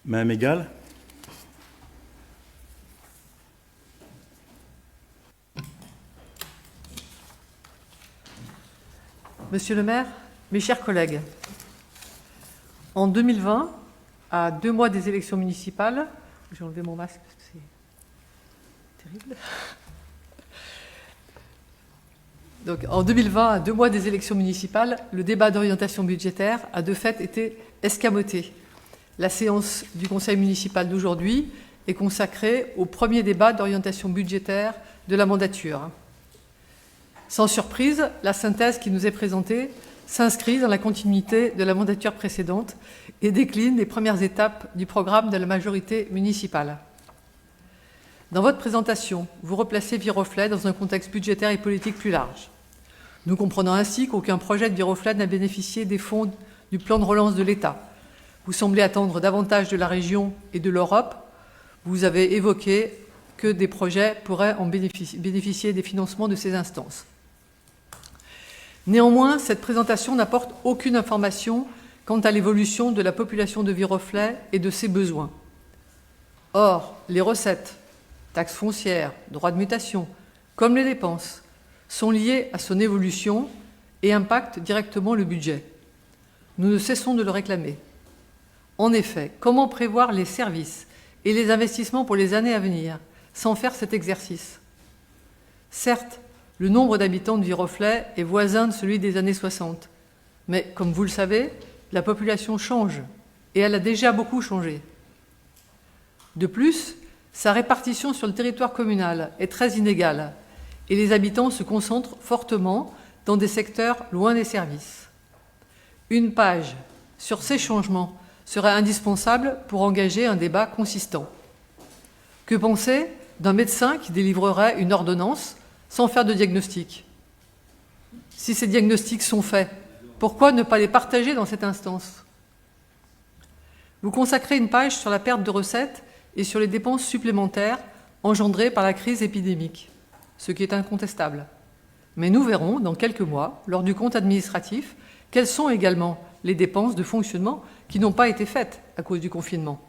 Même égale. Monsieur le maire, mes chers collègues, en 2020, à 2 mois des élections municipales, j'ai enlevé mon masque parce que c'est terrible. Donc, en 2020, à 2 mois des élections municipales, le débat d'orientation budgétaire a de fait été escamoté. La séance du conseil municipal d'aujourd'hui est consacrée au premier débat d'orientation budgétaire de la mandature. Sans surprise, la synthèse qui nous est présentée s'inscrit dans la continuité de la mandature précédente et décline les premières étapes du programme de la majorité municipale. Dans votre présentation, vous replacez Viroflay dans un contexte budgétaire et politique plus large. Nous comprenons ainsi qu'aucun projet de Viroflay n'a bénéficié des fonds du plan de relance de l'État. Vous semblez attendre davantage de la région et de l'Europe. Vous avez évoqué que des projets pourraient en bénéficier des financements de ces instances. Néanmoins, cette présentation n'apporte aucune information quant à l'évolution de la population de Viroflay et de ses besoins. Or, les recettes, taxes foncières, droits de mutation, comme les dépenses, sont liées à son évolution et impactent directement le budget. Nous ne cessons de le réclamer. En effet, comment prévoir les services et les investissements pour les années à venir sans faire cet exercice? Certes, le nombre d'habitants de Viroflay est voisin de celui des années 60. Mais, comme vous le savez, la population change, et elle a déjà beaucoup changé. De plus, sa répartition sur le territoire communal est très inégale, et les habitants se concentrent fortement dans des secteurs loin des services. Une page sur ces changements serait indispensable pour engager un débat consistant. Que penser d'un médecin qui délivrerait une ordonnance sans faire de diagnostic? Si ces diagnostics sont faits, pourquoi ne pas les partager dans cette instance? Vous consacrez une page sur la perte de recettes et sur les dépenses supplémentaires engendrées par la crise épidémique, ce qui est incontestable. Mais nous verrons dans quelques mois, lors du compte administratif, quelles sont également les dépenses de fonctionnement qui n'ont pas été faites à cause du confinement.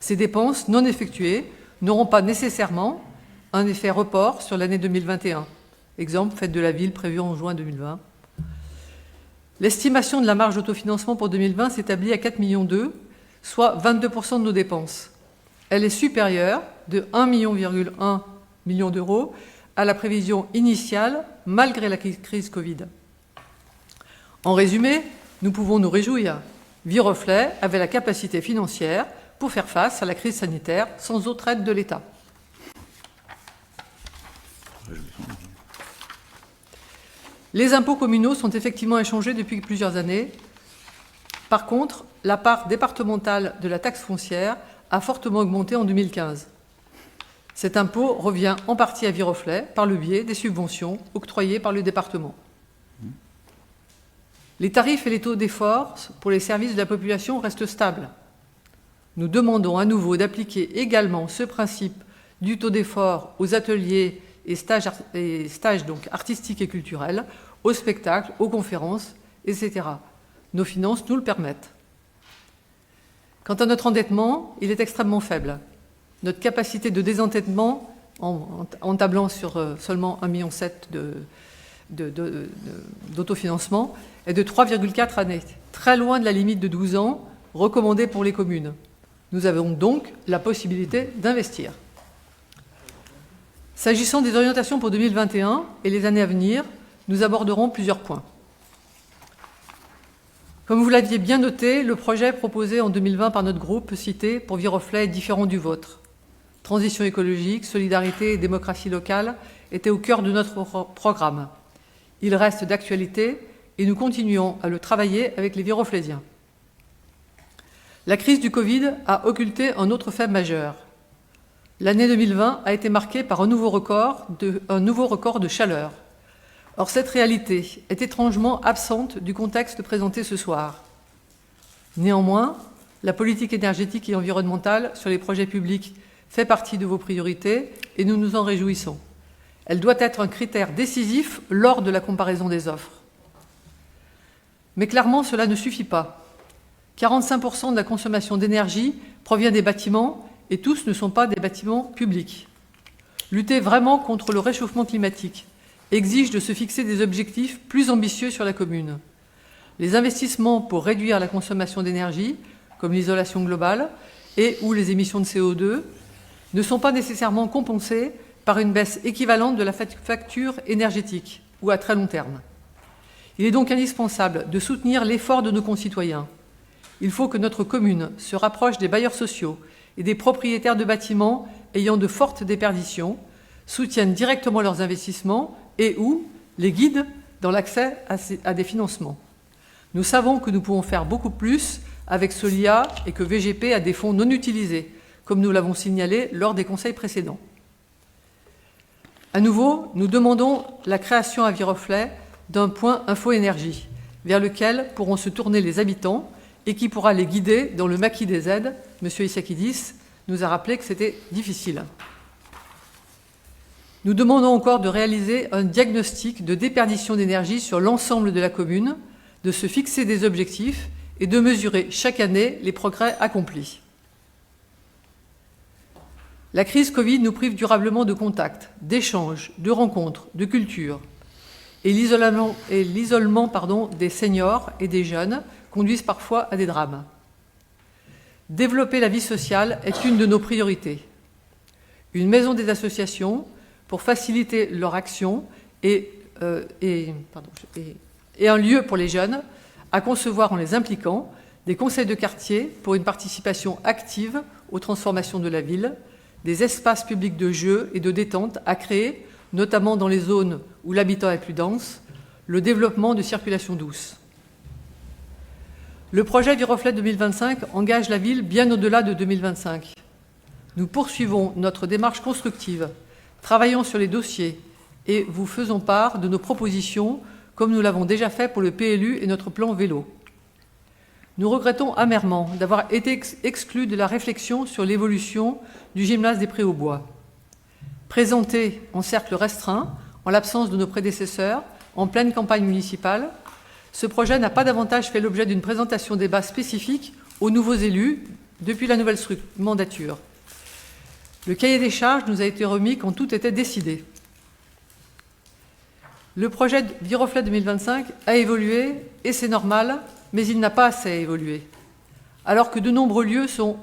Ces dépenses non effectuées n'auront pas nécessairement un effet report sur l'année 2021. Exemple, fête de la ville prévue en juin 2020. L'estimation de la marge d'autofinancement pour 2020 s'établit à 4,2 millions, soit 22% de nos dépenses. Elle est supérieure de 1,1 million d'euros à la prévision initiale, malgré la crise Covid. En résumé, nous pouvons nous réjouir. Viroflay avait la capacité financière pour faire face à la crise sanitaire sans autre aide de l'État. Les impôts communaux sont effectivement échangés depuis plusieurs années. Par contre, la part départementale de la taxe foncière a fortement augmenté en 2015. Cet impôt revient en partie à Viroflay par le biais des subventions octroyées par le département. Les tarifs et les taux d'effort pour les services de la population restent stables. Nous demandons à nouveau d'appliquer également ce principe du taux d'effort aux ateliers et stages donc artistiques et culturels, aux spectacles, aux conférences, etc. Nos finances nous le permettent. Quant à notre endettement, il est extrêmement faible. Notre capacité de désendettement, en tablant sur seulement 1,7 million d'autofinancement, est de 3,4 années, très loin de la limite de 12 ans recommandée pour les communes. Nous avons donc la possibilité d'investir. S'agissant des orientations pour 2021 et les années à venir, nous aborderons plusieurs points. Comme vous l'aviez bien noté, le projet proposé en 2020 par notre groupe cité pour Viroflay est différent du vôtre. Transition écologique, solidarité et démocratie locale étaient au cœur de notre programme. Il reste d'actualité et nous continuons à le travailler avec les Viroflaysiens. La crise du Covid a occulté un autre fait majeur. L'année 2020 a été marquée par un nouveau record de chaleur. Or, cette réalité est étrangement absente du contexte présenté ce soir. Néanmoins, la politique énergétique et environnementale sur les projets publics fait partie de vos priorités et nous nous en réjouissons. Elle doit être un critère décisif lors de la comparaison des offres. Mais clairement, cela ne suffit pas, 45% de la consommation d'énergie provient des bâtiments et tous ne sont pas des bâtiments publics. Lutter vraiment contre le réchauffement climatique exige de se fixer des objectifs plus ambitieux sur la commune. Les investissements pour réduire la consommation d'énergie, comme l'isolation globale et ou les émissions de CO2, ne sont pas nécessairement compensés par une baisse équivalente de la facture énergétique ou à très long terme. Il est donc indispensable de soutenir l'effort de nos concitoyens. Il faut que notre commune se rapproche des bailleurs sociaux et des propriétaires de bâtiments ayant de fortes déperditions, soutiennent directement leurs investissements et ou les guident dans l'accès à des financements. Nous savons que nous pouvons faire beaucoup plus avec Solia et que VGP a des fonds non utilisés, comme nous l'avons signalé lors des conseils précédents. À nouveau, nous demandons la création à Viroflay d'un point info-énergie, vers lequel pourront se tourner les habitants et qui pourra les guider dans le maquis des aides. M. Issakidis nous a rappelé que c'était difficile. Nous demandons encore de réaliser un diagnostic de déperdition d'énergie sur l'ensemble de la commune, de se fixer des objectifs et de mesurer chaque année les progrès accomplis. La crise Covid nous prive durablement de contacts, d'échanges, de rencontres, de culture. Et l'isolement des seniors et des jeunes conduisent parfois à des drames. Développer la vie sociale est une de nos priorités. Une maison des associations pour faciliter leur action et un lieu pour les jeunes à concevoir en les impliquant, des conseils de quartier pour une participation active aux transformations de la ville, des espaces publics de jeu et de détente à créer, notamment dans les zones où l'habitat est plus dense, le développement de circulation douce. Le projet Viroflay 2025 engage la ville bien au-delà de 2025. Nous poursuivons notre démarche constructive, travaillons sur les dossiers et vous faisons part de nos propositions comme nous l'avons déjà fait pour le PLU et notre plan vélo. Nous regrettons amèrement d'avoir été exclus de la réflexion sur l'évolution du gymnase des Prés-aux-Bois. Présenté en cercle restreint, en l'absence de nos prédécesseurs, en pleine campagne municipale, ce projet n'a pas davantage fait l'objet d'une présentation débat spécifique aux nouveaux élus depuis la nouvelle mandature. Le cahier des charges nous a été remis quand tout était décidé. Le projet Viroflay 2025 a évolué, et c'est normal, mais il n'a pas assez évolué. Alors que de nombreux lieux sont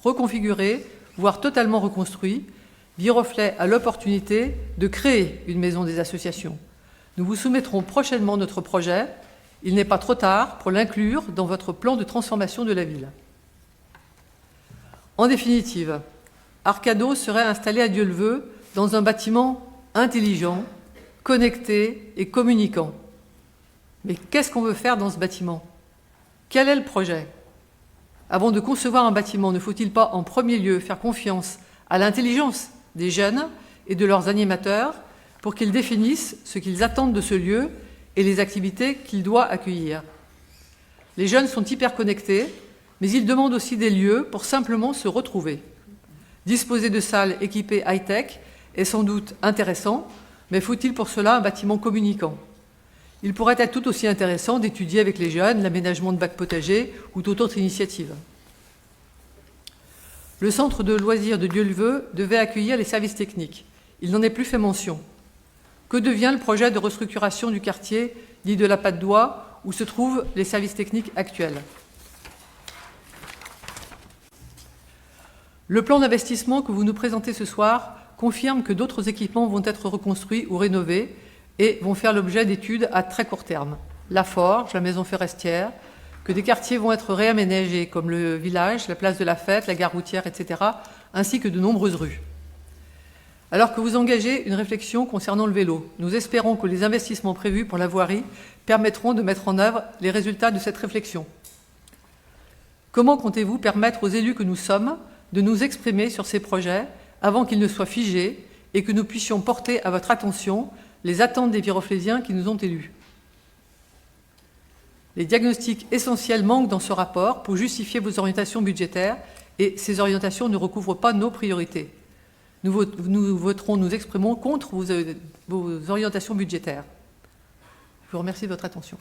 reconfigurés, voire totalement reconstruits, Viroflay a l'opportunité de créer une maison des associations. Nous vous soumettrons prochainement notre projet. Il n'est pas trop tard pour l'inclure dans votre plan de transformation de la ville. En définitive, Arcado serait installé à Dieu-le-veut dans un bâtiment intelligent, connecté et communicant. Mais qu'est-ce qu'on veut faire dans ce bâtiment ? Quel est le projet ? Avant de concevoir un bâtiment, ne faut-il pas en premier lieu faire confiance à l'intelligence des jeunes et de leurs animateurs pour qu'ils définissent ce qu'ils attendent de ce lieu et les activités qu'il doit accueillir ? Les jeunes sont hyper connectés, mais ils demandent aussi des lieux pour simplement se retrouver. Disposer de salles équipées high-tech est sans doute intéressant, mais faut-il pour cela un bâtiment communicant ? Il pourrait être tout aussi intéressant d'étudier avec les jeunes l'aménagement de bacs potagers ou toute autre initiative. Le centre de loisirs de Dieu-le-veut devait accueillir les services techniques. Il n'en est plus fait mention. Que devient le projet de restructuration du quartier dit de la Patte d'Oie où se trouvent les services techniques actuels ? Le plan d'investissement que vous nous présentez ce soir confirme que d'autres équipements vont être reconstruits ou rénovés et vont faire l'objet d'études à très court terme. La forge, la maison forestière, que des quartiers vont être réaménagés comme le village, la place de la Fête, la gare routière, etc., ainsi que de nombreuses rues. Alors que vous engagez une réflexion concernant le vélo, nous espérons que les investissements prévus pour la voirie permettront de mettre en œuvre les résultats de cette réflexion. Comment comptez-vous permettre aux élus que nous sommes de nous exprimer sur ces projets avant qu'ils ne soient figés et que nous puissions porter à votre attention les attentes des Viroflaysiens qui nous ont élus. Les diagnostics essentiels manquent dans ce rapport pour justifier vos orientations budgétaires et ces orientations ne recouvrent pas nos priorités. Nous nous exprimons contre vos orientations budgétaires. Je vous remercie de votre attention.